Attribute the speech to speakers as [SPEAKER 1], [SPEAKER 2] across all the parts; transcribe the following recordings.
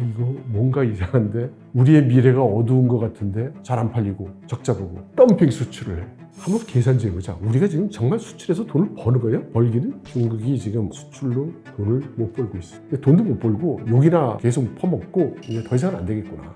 [SPEAKER 1] 이거 뭔가 이상한데? 우리의 미래가 어두운 것 같은데 잘 안 팔리고 적자 보고 덤핑 수출을 해. 한번 계산해 보자. 우리가 지금 정말 수출해서 돈을 버는 거예요? 벌기는? 중국이 지금 수출로 돈을 못 벌고 있어. 근데 돈도 못 벌고 욕이나 계속 퍼먹고 이제 더 이상은 안 되겠구나.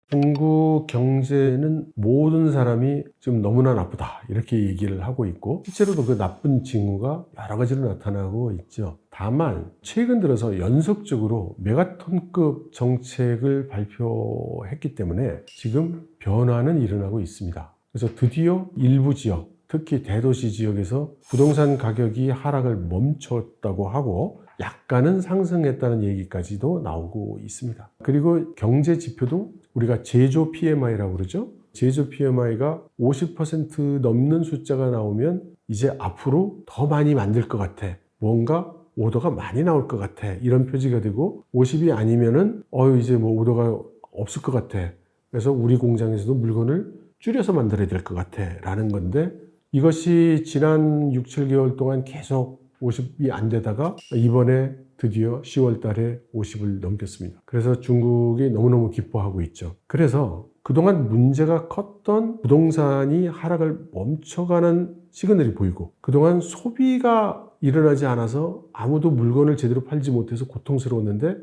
[SPEAKER 1] 중국 경제는 모든 사람이 지금 너무나 나쁘다 이렇게 얘기를 하고 있고, 실제로도 그 나쁜 징후가 여러 가지로 나타나고 있죠. 다만 최근 들어서 연속적으로 메가톤급 정책을 발표했기 때문에 지금 변화는 일어나고 있습니다. 그래서 드디어 일부 지역, 특히 대도시 지역에서 부동산 가격이 하락을 멈췄다고 하고 약간은 상승했다는 얘기까지도 나오고 있습니다. 그리고 경제 지표도 우리가 제조 PMI라고 그러죠. 제조 PMI가 50% 넘는 숫자가 나오면 이제 앞으로 더 많이 만들 것 같아. 뭔가 오더가 많이 나올 것 같아. 이런 표지가 되고, 50이 아니면은 이제 뭐 오더가 없을 것 같아. 그래서 우리 공장에서도 물건을 줄여서 만들어야 될 것 같아. 라는 건데, 이것이 지난 6, 7개월 동안 계속 50이 안 되다가 이번에 드디어 10월 달에 50을 넘겼습니다. 그래서 중국이 너무너무 기뻐하고 있죠. 그래서 그동안 문제가 컸던 부동산이 하락을 멈춰가는 시그널이 보이고, 그동안 소비가 일어나지 않아서 아무도 물건을 제대로 팔지 못해서 고통스러웠는데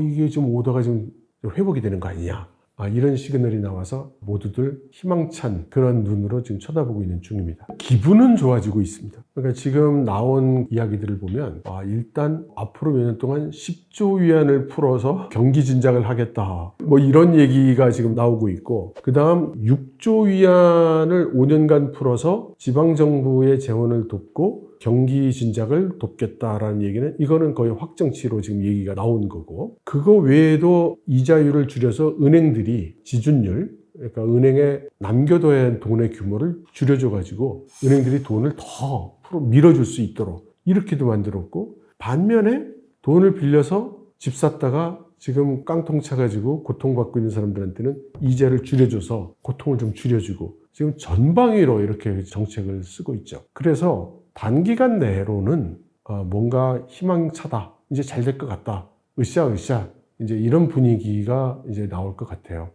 [SPEAKER 1] 이게 좀 오더가 좀 회복이 되는 거 아니냐, 이런 시그널이 나와서 모두들 희망찬 그런 눈으로 지금 쳐다보고 있는 중입니다. 기분은 좋아지고 있습니다. 그러니까 지금 나온 이야기들을 보면 일단 앞으로 몇 년 동안 10조 위안을 풀어서 경기 진작을 하겠다, 뭐 이런 얘기가 지금 나오고 있고, 그 다음 6조 위안을 5년간 풀어서 지방정부의 재원을 돕고 경기 진작을 돕겠다라는 얘기는, 이거는 거의 확정치로 지금 얘기가 나온 거고, 그거 외에도 이자율을 줄여서 은행들이 지준율, 그러니까 은행에 남겨둬야 하는 돈의 규모를 줄여줘가지고 은행들이 돈을 더 밀어줄 수 있도록 이렇게도 만들었고, 반면에 돈을 빌려서 집 샀다가 지금 깡통 차가지고 고통받고 있는 사람들한테는 이자를 줄여줘서 고통을 좀 줄여주고, 지금 전방위로 이렇게 정책을 쓰고 있죠. 그래서 단기간 내로는 뭔가 희망차다, 이제 잘 될 것 같다, 으쌰으쌰, 이제 이런 분위기가 이제 나올 것 같아요.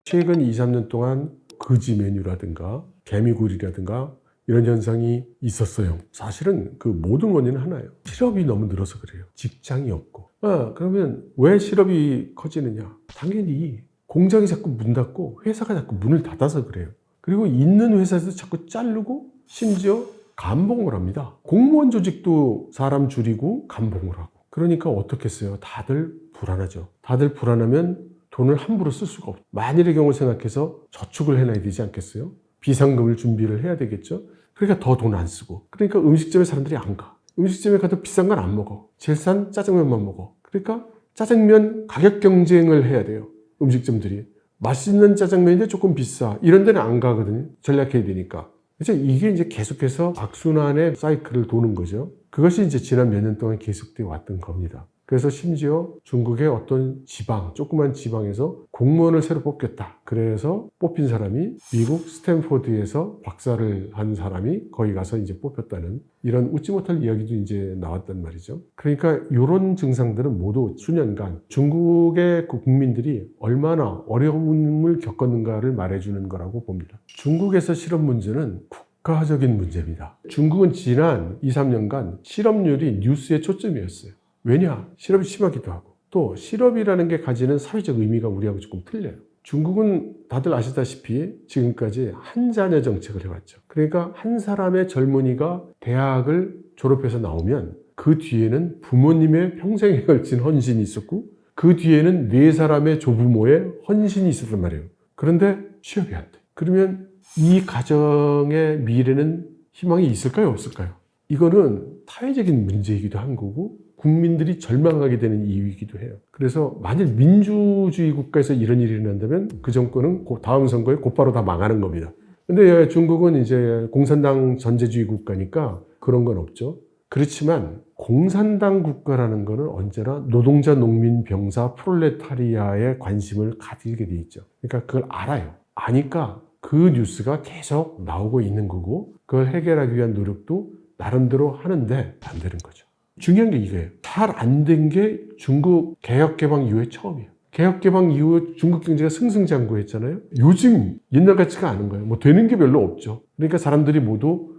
[SPEAKER 1] 최근 2, 3년 동안 거지 메뉴라든가 개미굴이라든가 이런 현상이 있었어요. 사실은 그 모든 원인은 하나예요. 실업이 너무 늘어서 그래요. 직장이 없고. 그러면 왜 실업이 커지느냐? 당연히 공장이 자꾸 문 닫고 회사가 자꾸 문을 닫아서 그래요. 그리고 있는 회사에서 자꾸 자르고 심지어 감봉을 합니다. 공무원 조직도 사람 줄이고 감봉을 하고. 그러니까 어떻겠어요? 다들 불안하죠. 다들 불안하면 돈을 함부로 쓸 수가 없어요. 만일의 경우를 생각해서 저축을 해놔야 되지 않겠어요? 비상금을 준비를 해야 되겠죠? 그러니까 더 돈 안 쓰고. 그러니까 음식점에 사람들이 안 가. 음식점에 가도 비싼 건 안 먹어. 제일 싼 짜장면만 먹어. 그러니까 짜장면 가격 경쟁을 해야 돼요. 음식점들이. 맛있는 짜장면인데 조금 비싸. 이런 데는 안 가거든요. 전략해야 되니까. 그래서 이게 이제 계속해서 악순환의 사이클을 도는 거죠. 그것이 이제 지난 몇 년 동안 계속되어 왔던 겁니다. 그래서 심지어 중국의 어떤 지방, 조그만 지방에서 공무원을 새로 뽑겠다. 그래서 뽑힌 사람이 미국 스탠포드에서 박사를 한 사람이 거기 가서 이제 뽑혔다는, 이런 웃지 못할 이야기도 이제 나왔단 말이죠. 그러니까 이런 증상들은 모두 수년간 중국의 국민들이 얼마나 어려움을 겪었는가를 말해주는 거라고 봅니다. 중국에서 실업 문제는 국가적인 문제입니다. 중국은 지난 2, 3년간 실업률이 뉴스의 초점이었어요. 왜냐? 실업이 심하기도 하고, 또 실업이라는 게 가지는 사회적 의미가 우리하고 조금 틀려요. 중국은 다들 아시다시피 지금까지 한 자녀 정책을 해왔죠. 그러니까 한 사람의 젊은이가 대학을 졸업해서 나오면 그 뒤에는 부모님의 평생에 걸친 헌신이 있었고, 그 뒤에는 네 사람의 조부모의 헌신이 있었단 말이에요. 그런데 취업이 안 돼. 그러면 이 가정의 미래는 희망이 있을까요? 없을까요? 이거는 사회적인 문제이기도 한 거고, 국민들이 절망하게 되는 이유이기도 해요. 그래서 만일 민주주의 국가에서 이런 일이 일어난다면 그 정권은 다음 선거에 곧바로 다 망하는 겁니다. 근데 중국은 이제 공산당 전제주의 국가니까 그런 건 없죠. 그렇지만 공산당 국가라는 거는 언제나 노동자, 농민, 병사, 프롤레타리아의 관심을 가지게 돼 있죠. 그러니까 그걸 알아요. 아니까 그 뉴스가 계속 나오고 있는 거고 그걸 해결하기 위한 노력도 나름대로 하는데 안 되는 거죠. 중요한 게 이거예요. 잘 안 된 게 중국 개혁개방 이후에 처음이에요. 개혁개방 이후 중국 경제가 승승장구했잖아요. 요즘 옛날 같지가 않은 거예요. 뭐 되는 게 별로 없죠. 그러니까 사람들이 모두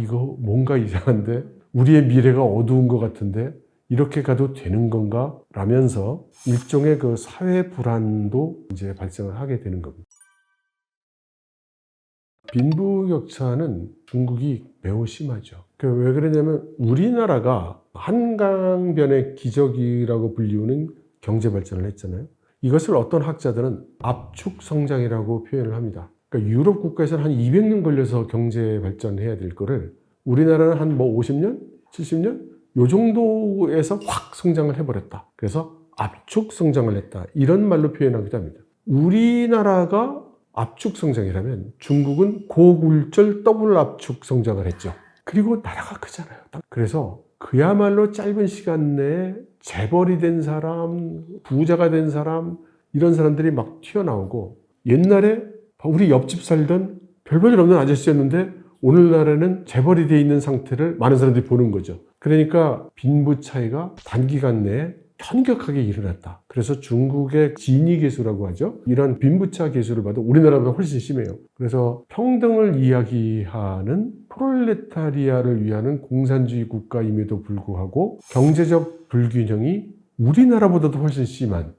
[SPEAKER 1] 이거 뭔가 이상한데 우리의 미래가 어두운 것 같은데 이렇게 가도 되는 건가? 라면서 일종의 그 사회 불안도 이제 발생을 하게 되는 겁니다. 빈부격차는 중국이 매우 심하죠. 왜 그러냐면 우리나라가 한강변의 기적이라고 불리우는 경제 발전을 했잖아요. 이것을 어떤 학자들은 압축 성장이라고 표현을 합니다. 그러니까 유럽 국가에서는 한 200년 걸려서 경제 발전해야 될 거를 우리나라는 한 50년? 70년? 요 정도에서 확 성장을 해버렸다. 그래서 압축 성장을 했다. 이런 말로 표현하기도 합니다. 우리나라가 압축 성장이라면 중국은 고굴절 더블 압축 성장을 했죠. 그리고 나라가 크잖아요. 그래서 그야말로 짧은 시간 내에 재벌이 된 사람, 부자가 된 사람 이런 사람들이 막 튀어나오고 옛날에 우리 옆집 살던 별 볼일 없는 아저씨였는데 오늘날에는 재벌이 돼 있는 상태를 많은 사람들이 보는 거죠. 그러니까 빈부 차이가 단기간 내에 현격하게 일어났다. 그래서 중국의 지니 계수라고 하죠. 이런 빈부차 계수를 봐도 우리나라보다 훨씬 심해요. 그래서 평등을 이야기하는 프롤레타리아를 위하는 공산주의 국가임에도 불구하고 경제적 불균형이 우리나라보다도 훨씬 심한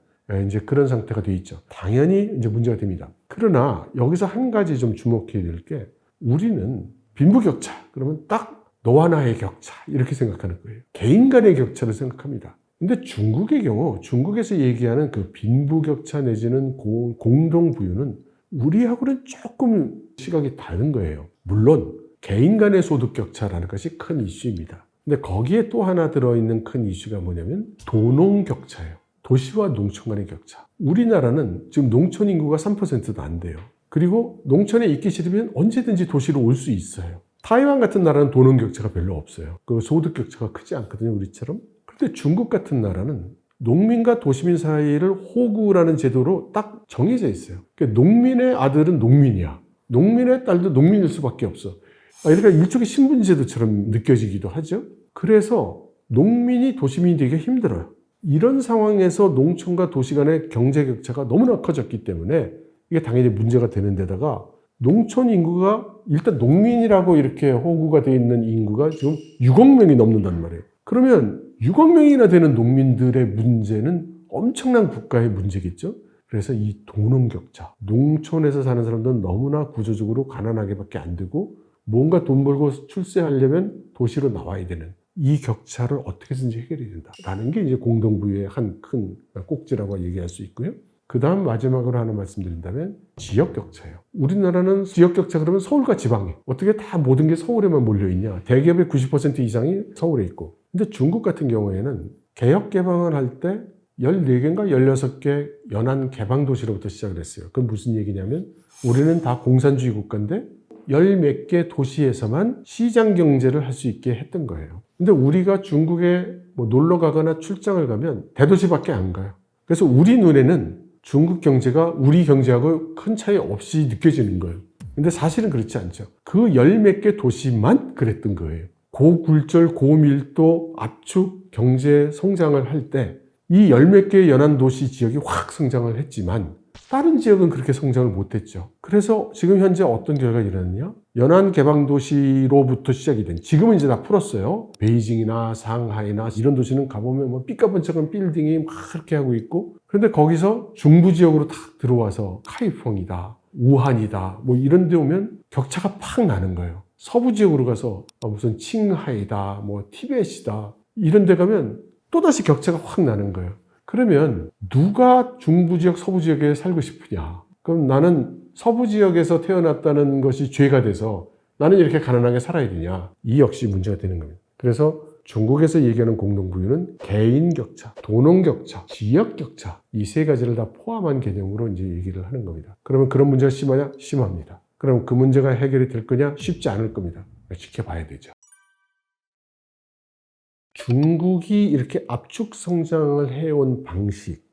[SPEAKER 1] 이제 그런 상태가 돼 있죠. 당연히 이제 문제가 됩니다. 그러나 여기서 한 가지 좀 주목해야 될 게 우리는 빈부격차 그러면 딱 너와 나의 격차 이렇게 생각하는 거예요. 개인 간의 격차를 생각합니다. 근데 중국의 경우 중국에서 얘기하는 그 빈부격차 내지는 공동부유는 우리하고는 조금 시각이 다른 거예요. 물론 개인 간의 소득격차라는 것이 큰 이슈입니다. 근데 거기에 또 하나 들어있는 큰 이슈가 뭐냐면 도농격차예요. 도시와 농촌 간의 격차. 우리나라는 지금 농촌 인구가 3%도 안 돼요. 그리고 농촌에 있기 싫으면 언제든지 도시로 올 수 있어요. 타이완 같은 나라는 도농격차가 별로 없어요. 그 소득격차가 크지 않거든요, 우리처럼. 그런데 중국 같은 나라는 농민과 도시민 사이를 호구라는 제도로 딱 정해져 있어요. 그러니까 농민의 아들은 농민이야. 농민의 딸도 농민일 수밖에 없어. 그러니까 일종의 신분제도처럼 느껴지기도 하죠. 그래서 농민이 도시민이 되기가 힘들어요. 이런 상황에서 농촌과 도시 간의 경제 격차가 너무나 커졌기 때문에 이게 당연히 문제가 되는 데다가 농촌 인구가 일단 농민이라고 이렇게 호구가 되어 있는 인구가 지금 6억 명이 넘는단 말이에요. 그러면 6억 명이나 되는 농민들의 문제는 엄청난 국가의 문제겠죠. 그래서 이 도농격차, 농촌에서 사는 사람들은 너무나 구조적으로 가난하게밖에 안 되고 뭔가 돈 벌고 출세하려면 도시로 나와야 되는 이 격차를 어떻게 해서든지 해결해야 된다라는 게 이제 공동부유의 한 큰 꼭지라고 얘기할 수 있고요. 그 다음 마지막으로 하나 말씀드린다면 지역격차예요. 우리나라는 지역격차 그러면 서울과 지방에 어떻게 다 모든 게 서울에만 몰려있냐. 대기업의 90% 이상이 서울에 있고. 근데 중국 같은 경우에는 개혁 개방을 할 때 14개인가 16개 연안 개방도시로부터 시작을 했어요. 그건 무슨 얘기냐면 우리는 다 공산주의 국가인데 열 몇 개 도시에서만 시장 경제를 할 수 있게 했던 거예요. 근데 우리가 중국에 뭐 놀러 가거나 출장을 가면 대도시밖에 안 가요. 그래서 우리 눈에는 중국 경제가 우리 경제하고 큰 차이 없이 느껴지는 거예요. 근데 사실은 그렇지 않죠. 그 열 몇 개 도시만 그랬던 거예요. 고굴절, 고밀도, 압축 경제 성장을 할 때 이 열 몇 개의 연안 도시 지역이 확 성장을 했지만 다른 지역은 그렇게 성장을 못했죠. 그래서 지금 현재 어떤 결과가 일어났냐? 연안 개방도시로부터 시작이 된, 지금은 이제 다 풀었어요. 베이징이나 상하이나 이런 도시는 가보면 뭐 삐까번쩍한 빌딩이 막 이렇게 하고 있고, 그런데 거기서 중부 지역으로 탁 들어와서 카이펑이다, 우한이다, 뭐 이런 데 오면 격차가 팍 나는 거예요. 서부 지역으로 가서 무슨 칭하이다, 뭐 티벳이다, 이런 데 가면 또다시 격차가 확 나는 거예요. 그러면 누가 중부 지역, 서부 지역에 살고 싶으냐? 그럼 나는 서부 지역에서 태어났다는 것이 죄가 돼서 나는 이렇게 가난하게 살아야 되냐? 이 역시 문제가 되는 겁니다. 그래서 중국에서 얘기하는 공동부유는 개인 격차, 도농 격차, 지역 격차, 이 세 가지를 다 포함한 개념으로 이제 얘기를 하는 겁니다. 그러면 그런 문제가 심하냐? 심합니다. 그럼 그 문제가 해결이 될 거냐? 쉽지 않을 겁니다. 지켜봐야 되죠. 중국이 이렇게 압축 성장을 해온 방식,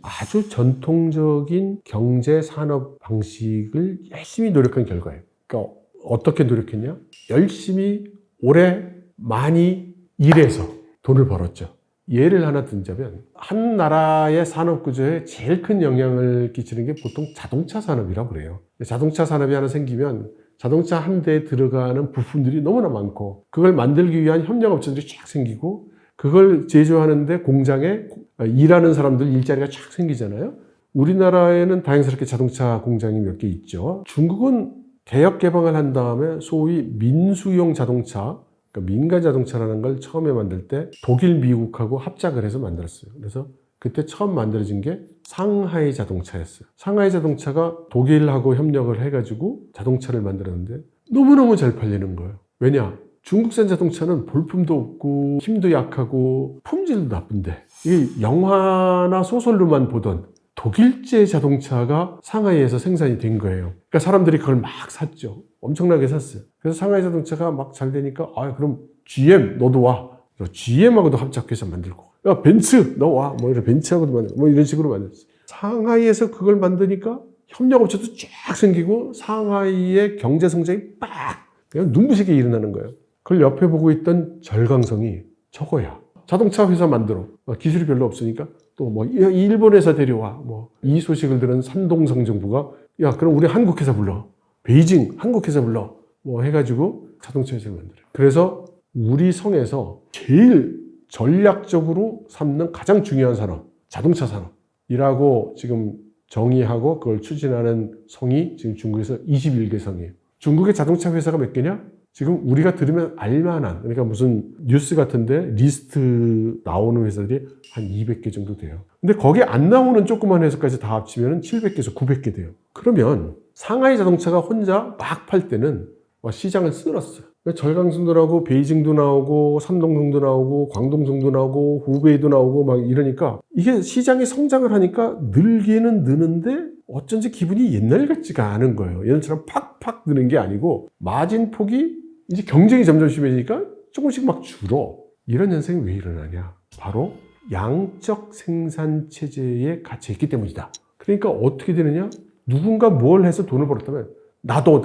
[SPEAKER 1] 아주 전통적인 경제 산업 방식을 열심히 노력한 결과예요. 그러니까 어떻게 노력했냐? 열심히 오래 많이 일해서 돈을 벌었죠. 예를 하나 든자면 한 나라의 산업 구조에 제일 큰 영향을 끼치는 게 보통 자동차 산업이라고 그래요. 자동차 산업이 하나 생기면 자동차 한 대에 들어가는 부품들이 너무나 많고 그걸 만들기 위한 협력업체들이 쫙 생기고 그걸 제조하는데 공장에 일하는 사람들 일자리가 쫙 생기잖아요. 우리나라에는 다행스럽게 자동차 공장이 몇 개 있죠. 중국은 대역 개방을 한 다음에 소위 민수용 자동차, 그러니까 민간 자동차라는 걸 처음에 만들 때 독일, 미국하고 합작을 해서 만들었어요. 그래서 그때 처음 만들어진 게 상하이 자동차였어요. 상하이 자동차가 독일하고 협력을 해가지고 자동차를 만들었는데 너무너무 잘 팔리는 거예요. 왜냐? 중국산 자동차는 볼품도 없고 힘도 약하고 품질도 나쁜데 이게 영화나 소설로만 보던 독일제 자동차가 상하이에서 생산이 된 거예요. 그러니까 사람들이 그걸 막 샀죠. 엄청나게 샀어요. 그래서 상하이 자동차가 막 잘 되니까 그럼 GM 너도 와. GM하고도 합작해서 만들고 야 벤츠 너 와. 뭐 이런 벤츠하고도 만들고 뭐 이런 식으로 만들었어요. 상하이에서 그걸 만드니까 협력업체도 쫙 생기고 상하이의 경제 성장이 빡 그냥 눈부시게 일어나는 거예요. 그걸 옆에 보고 있던 절강성이 저거야. 자동차 회사 만들어. 기술이 별로 없으니까 또 뭐 일본에서 데려와. 뭐 이 소식을 들은 산동성 정부가 야 그럼 우리 한국 회사 불러. 베이징 한국 회사 불러. 뭐 해가지고 자동차 회사를 만들어요. 그래서 우리 성에서 제일 전략적으로 삼는 가장 중요한 산업, 자동차 산업이라고 지금 정의하고 그걸 추진하는 성이 지금 중국에서 21개 성이에요. 중국의 자동차 회사가 몇 개냐? 지금 우리가 들으면 알만한, 그러니까 무슨 뉴스 같은데 리스트 나오는 회사들이 한 200개 정도 돼요. 근데 거기 안 나오는 조그만 회사까지 다 합치면 700개에서 900개 돼요. 그러면 상하이 자동차가 혼자 막 팔 때는 시장을 쓸었어요. 절강성도 나오고 베이징도 나오고 산동성도 나오고 광동성도 나오고 후베이도 나오고 막 이러니까 이게 시장이 성장을 하니까 늘기는 느는데 어쩐지 기분이 옛날 같지가 않은 거예요. 옛날처럼 팍팍 느는 게 아니고 마진 폭이 이제 경쟁이 점점 심해지니까 조금씩 막 줄어. 이런 현상이 왜 일어나냐? 바로 양적 생산 체제에 갇혀 있기 때문이다. 그러니까 어떻게 되느냐? 누군가 뭘 해서 돈을 벌었다면 나도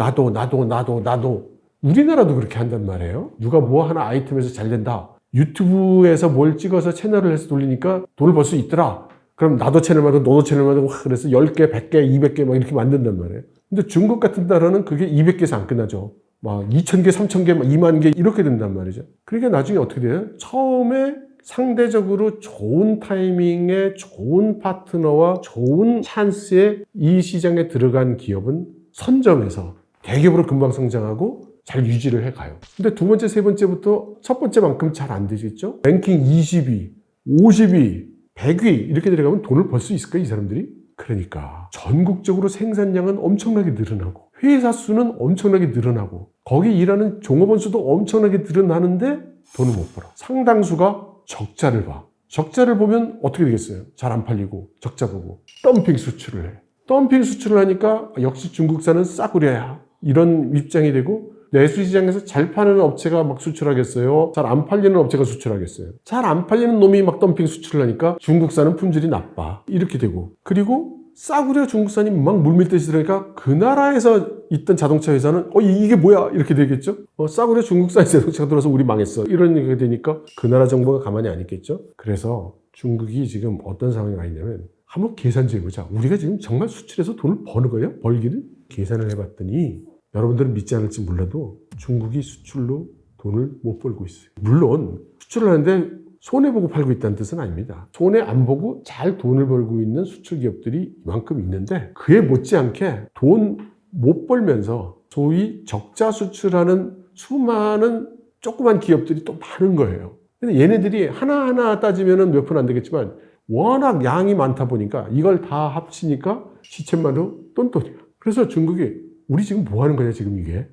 [SPEAKER 1] 우리나라도 그렇게 한단 말이에요. 누가 뭐 하나 아이템에서 잘 된다. 유튜브에서 뭘 찍어서 채널을 해서 돌리니까 돈을 벌 수 있더라. 그럼 나도 채널 만들고 너도 채널 만들고 그래서 10개, 100개, 200개 막 이렇게 만든단 말이에요. 근데 중국 같은 나라는 그게 200개에서 안 끝나죠. 막 2,000개, 3,000개, 막 2만 개 이렇게 된단 말이죠. 그러니까 나중에 어떻게 돼요? 처음에 상대적으로 좋은 타이밍에 좋은 파트너와 좋은 찬스에 이 시장에 들어간 기업은 선점해서 대기업으로 금방 성장하고 잘 유지를 해가요. 근데 두 번째, 세 번째부터 첫 번째만큼 잘 안 되겠죠? 랭킹 20위, 50위, 100위 이렇게 들어가면 돈을 벌 수 있을까요? 이 사람들이? 그러니까 전국적으로 생산량은 엄청나게 늘어나고 회사 수는 엄청나게 늘어나고 거기 일하는 종업원 수도 엄청나게 늘어나는데 돈을 못 벌어. 상당수가 적자를 봐. 적자를 보면 어떻게 되겠어요? 잘 안 팔리고 적자 보고 덤핑 수출을 해. 덤핑 수출을 하니까 역시 중국산은 싸구려야 이런 입장이 되고 내수시장에서 잘 파는 업체가 막 수출하겠어요? 잘 안 팔리는 업체가 수출하겠어요? 잘 안 팔리는 놈이 막 덤핑 수출을 하니까 중국산은 품질이 나빠. 이렇게 되고 그리고 싸구려 중국산이 막 물밀듯이 들어가니까 그 나라에서 있던 자동차 회사는 이게 뭐야? 이렇게 되겠죠? 싸구려 중국산 자동차가 들어와서 우리 망했어. 이런 얘기가 되니까 그 나라 정부가 가만히 안 있겠죠? 그래서 중국이 지금 어떤 상황이 와 있냐면 한번 계산해 보자. 우리가 지금 정말 수출해서 돈을 버는 거예요? 벌기는? 계산을 해봤더니 여러분들은 믿지 않을지 몰라도 중국이 수출로 돈을 못 벌고 있어요. 물론 수출을 하는데 손해보고 팔고 있다는 뜻은 아닙니다. 손해 안 보고 잘 돈을 벌고 있는 수출 기업들이 이만큼 있는데 그에 못지않게 돈 못 벌면서 소위 적자 수출하는 수많은 조그만 기업들이 또 많은 거예요. 근데 얘네들이 하나하나 따지면 몇 푼 안 되겠지만 워낙 양이 많다 보니까 이걸 다 합치니까 시쳇말로 똔똔이야. 그래서 중국이 우리 지금 뭐 하는 거냐 지금 이게?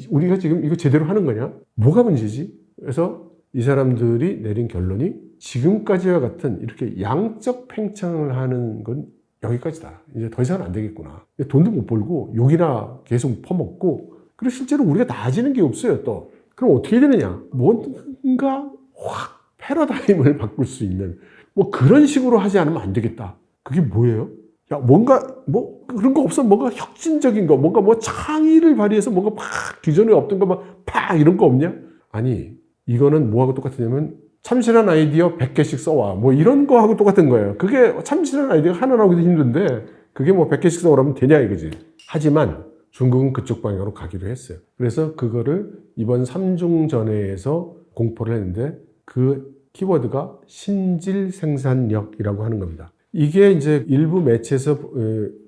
[SPEAKER 1] 우리가 지금 이거 제대로 하는 거냐? 뭐가 문제지? 그래서 이 사람들이 내린 결론이 지금까지와 같은 이렇게 양적 팽창을 하는 건 여기까지다. 이제 더 이상은 안 되겠구나. 돈도 못 벌고 욕이나 계속 퍼먹고 그리고 실제로 우리가 나아지는 게 없어요 또. 그럼 어떻게 되느냐? 뭔가 확 패러다임을 바꿀 수 있는 뭐 그런 식으로 하지 않으면 안 되겠다. 그게 뭐예요? 야, 뭔가 뭐 그런 거 없어? 뭔가 혁신적인 거, 뭔가 뭐 창의를 발휘해서 뭔가 막 기존에 없던 거 막 팍 이런 거 없냐? 아니, 이거는 뭐하고 똑같으냐면 참신한 아이디어 100개씩 써와. 뭐 이런 거하고 똑같은 거예요. 그게 참신한 아이디어가 하나 나오기도 힘든데 그게 뭐 100개씩 써오라면 되냐 이거지. 하지만 중국은 그쪽 방향으로 가기로 했어요. 그래서 그거를 이번 3중전회에서 공포를 했는데 그 키워드가 신질 생산력이라고 하는 겁니다. 이게 이제 일부 매체에서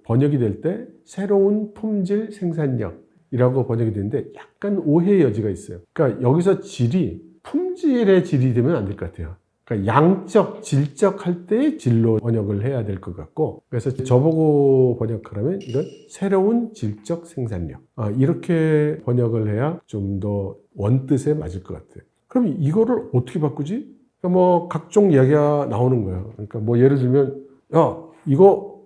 [SPEAKER 1] 번역이 될 때 새로운 품질 생산력이라고 번역이 되는데 약간 오해의 여지가 있어요. 그러니까 여기서 질이 품질의 질이 되면 안 될 것 같아요. 그러니까 양적, 질적 할 때의 질로 번역을 해야 될 것 같고, 그래서 저보고 번역하라면 이건 새로운 질적 생산력. 이렇게 번역을 해야 좀 더 원뜻에 맞을 것 같아요. 그럼 이거를 어떻게 바꾸지? 그러니까 뭐 각종 이야기가 나오는 거예요. 그러니까 뭐 예를 들면, 야, 이거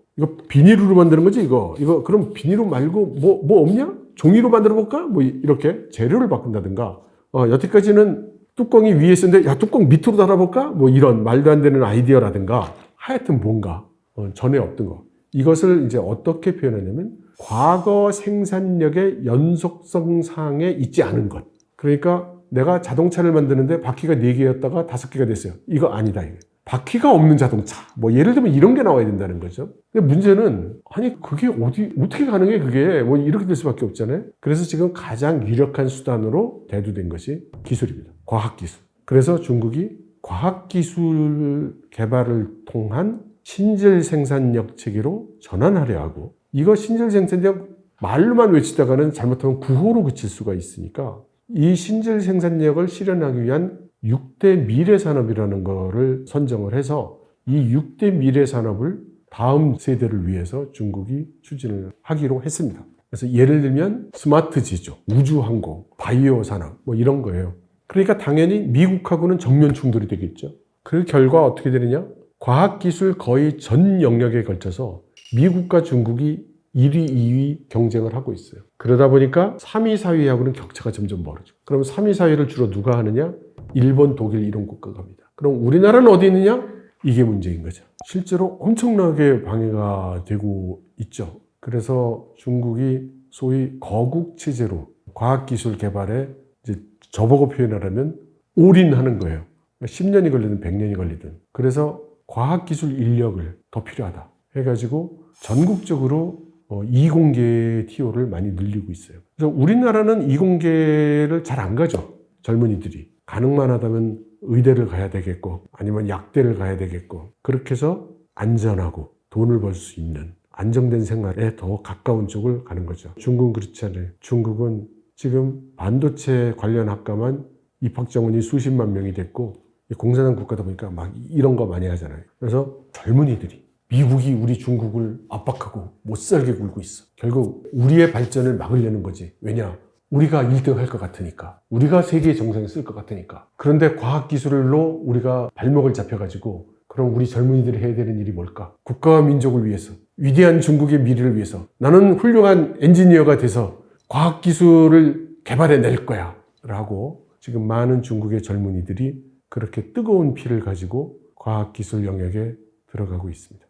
[SPEAKER 1] 비닐로 만드는 거지, 이거 그럼 비닐로 말고 뭐 없냐? 종이로 만들어 볼까? 뭐 이렇게 재료를 바꾼다든가, 여태까지는 뚜껑이 위에 있었는데 야 뚜껑 밑으로 달아볼까? 뭐 이런 말도 안 되는 아이디어라든가 하여튼 뭔가 전에 없던 거 이것을 이제 어떻게 표현하냐면 과거 생산력의 연속성상에 있지 않은 것. 그러니까 내가 자동차를 만드는데 바퀴가 4개였다가 5개가 됐어요. 이거 아니다. 이게. 바퀴가 없는 자동차. 뭐 예를 들면 이런 게 나와야 된다는 거죠. 근데 문제는 아니 그게 어떻게 가능해 그게 뭐 이렇게 될 수밖에 없잖아요. 그래서 지금 가장 유력한 수단으로 대두된 것이 기술입니다. 과학기술. 그래서 중국이 과학기술 개발을 통한 신질 생산력 체계로 전환하려 하고 이거 신질 생산력 말로만 외치다가는 잘못하면 구호로 그칠 수가 있으니까 이 신질 생산력을 실현하기 위한 6대 미래산업이라는 거를 선정을 해서 이 6대 미래산업을 다음 세대를 위해서 중국이 추진을 하기로 했습니다. 그래서 예를 들면 스마트 제조, 우주항공, 바이오 산업 뭐 이런 거예요. 그러니까 당연히 미국하고는 정면 충돌이 되겠죠. 그 결과 어떻게 되느냐? 과학기술 거의 전 영역에 걸쳐서 미국과 중국이 1위, 2위 경쟁을 하고 있어요. 그러다 보니까 3위, 4위하고는 격차가 점점 멀어져. 그럼 3위, 4위를 주로 누가 하느냐? 일본, 독일 이런 국가가 합니다. 그럼 우리나라는 어디 있느냐? 이게 문제인 거죠. 실제로 엄청나게 방해가 되고 있죠. 그래서 중국이 소위 거국 체제로 과학기술 개발에 이제 저보고 표현하려면 올인하는 거예요. 10년이 걸리든 100년이 걸리든. 그래서 과학기술 인력을 더 필요하다 해가지고 전국적으로 이공계 TO를 많이 늘리고 있어요. 그래서 우리나라는 이공계를 잘 안 가죠. 젊은이들이. 가능만 하다면 의대를 가야 되겠고 아니면 약대를 가야 되겠고 그렇게 해서 안전하고 돈을 벌 수 있는 안정된 생활에 더 가까운 쪽을 가는 거죠. 중국은 그렇지 않아요. 중국은 지금 반도체 관련 학과만 입학 정원이 수십만 명이 됐고 공산당 국가다 보니까 막 이런 거 많이 하잖아요. 그래서 젊은이들이 미국이 우리 중국을 압박하고 못 살게 굴고 있어. 결국 우리의 발전을 막으려는 거지. 왜냐? 우리가 1등 할 것 같으니까. 우리가 세계 정상에 쓸 것 같으니까. 그런데 과학기술로 우리가 발목을 잡혀가지고 그럼 우리 젊은이들이 해야 되는 일이 뭘까? 국가와 민족을 위해서, 위대한 중국의 미래를 위해서 나는 훌륭한 엔지니어가 돼서 과학기술을 개발해낼 거야 라고 지금 많은 중국의 젊은이들이 그렇게 뜨거운 피를 가지고 과학기술 영역에 들어가고 있습니다.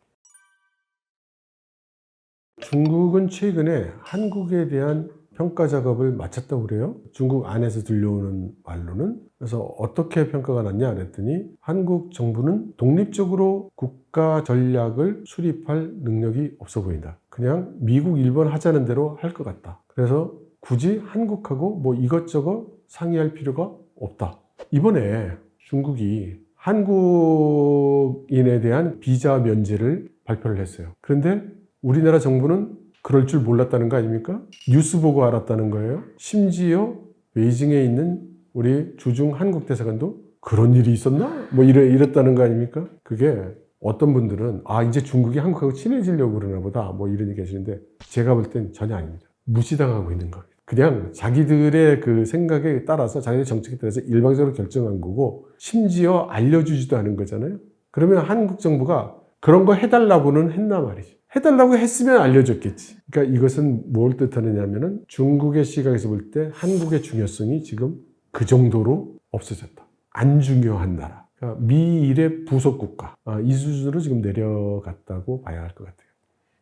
[SPEAKER 1] 중국은 최근에 한국에 대한 평가 작업을 마쳤다고 그래요. 중국 안에서 들려오는 말로는. 그래서 어떻게 평가가 났냐 그랬더니 한국 정부는 독립적으로 국가 전략을 수립할 능력이 없어 보인다. 그냥 미국, 일본 하자는 대로 할 것 같다. 그래서 굳이 한국하고 뭐 이것저것 상의할 필요가 없다. 이번에 중국이 한국인에 대한 비자 면제를 발표를 했어요. 그런데 우리나라 정부는 그럴 줄 몰랐다는 거 아닙니까? 뉴스 보고 알았다는 거예요. 심지어 베이징에 있는 우리 주중 한국 대사관도 그런 일이 있었나? 뭐 이랬다는 거 아닙니까? 그게 어떤 분들은 이제 중국이 한국하고 친해지려고 그러나 보다 뭐 이런 얘기 하시는데 제가 볼 땐 전혀 아닙니다. 무시당하고 있는 겁니다. 그냥 자기들의 그 생각에 따라서 자기들 정책에 따라서 일방적으로 결정한 거고 심지어 알려주지도 않은 거잖아요. 그러면 한국 정부가 그런 거 해달라고는 했나 말이지. 해달라고 했으면 알려줬겠지. 그러니까 이것은 뭘 뜻하느냐면은 중국의 시각에서 볼 때 한국의 중요성이 지금 그 정도로 없어졌다. 안 중요한 나라. 미일의 부속국가, 이 수준으로 지금 내려갔다고 봐야 할 것 같아요.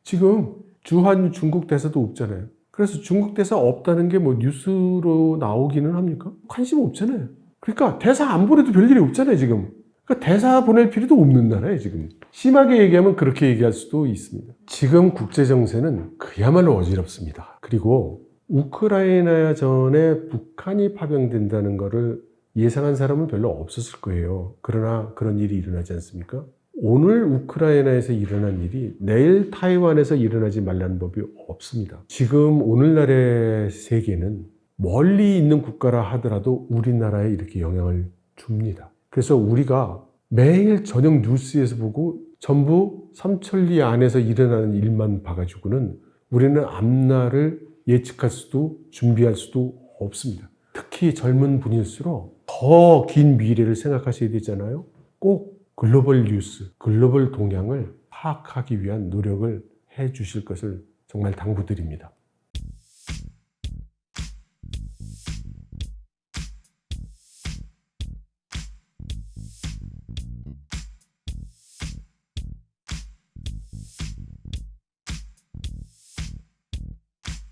[SPEAKER 1] 지금 주한 중국 대사도 없잖아요. 그래서 중국 대사 없다는 게 뭐 뉴스로 나오기는 합니까? 관심 없잖아요. 그러니까 대사 안 보내도 별일이 없잖아요, 지금. 그러니까 대사 보낼 필요도 없는 나라예요, 지금. 심하게 얘기하면 그렇게 얘기할 수도 있습니다. 지금 국제 정세는 그야말로 어지럽습니다. 그리고 우크라이나 전에 북한이 파병된다는 것을 예상한 사람은 별로 없었을 거예요. 그러나 그런 일이 일어나지 않습니까? 오늘 우크라이나에서 일어난 일이 내일 타이완에서 일어나지 말라는 법이 없습니다. 지금 오늘날의 세계는 멀리 있는 국가라 하더라도 우리나라에 이렇게 영향을 줍니다. 그래서 우리가 매일 저녁 뉴스에서 보고 전부 삼천리 안에서 일어나는 일만 봐가지고는 우리는 앞날을 예측할 수도 준비할 수도 없습니다. 특히 젊은 분일수록 더 긴 미래를 생각하셔야 되잖아요. 꼭 글로벌 뉴스, 글로벌 동향을 파악하기 위한 노력을 해 주실 것을 정말 당부드립니다.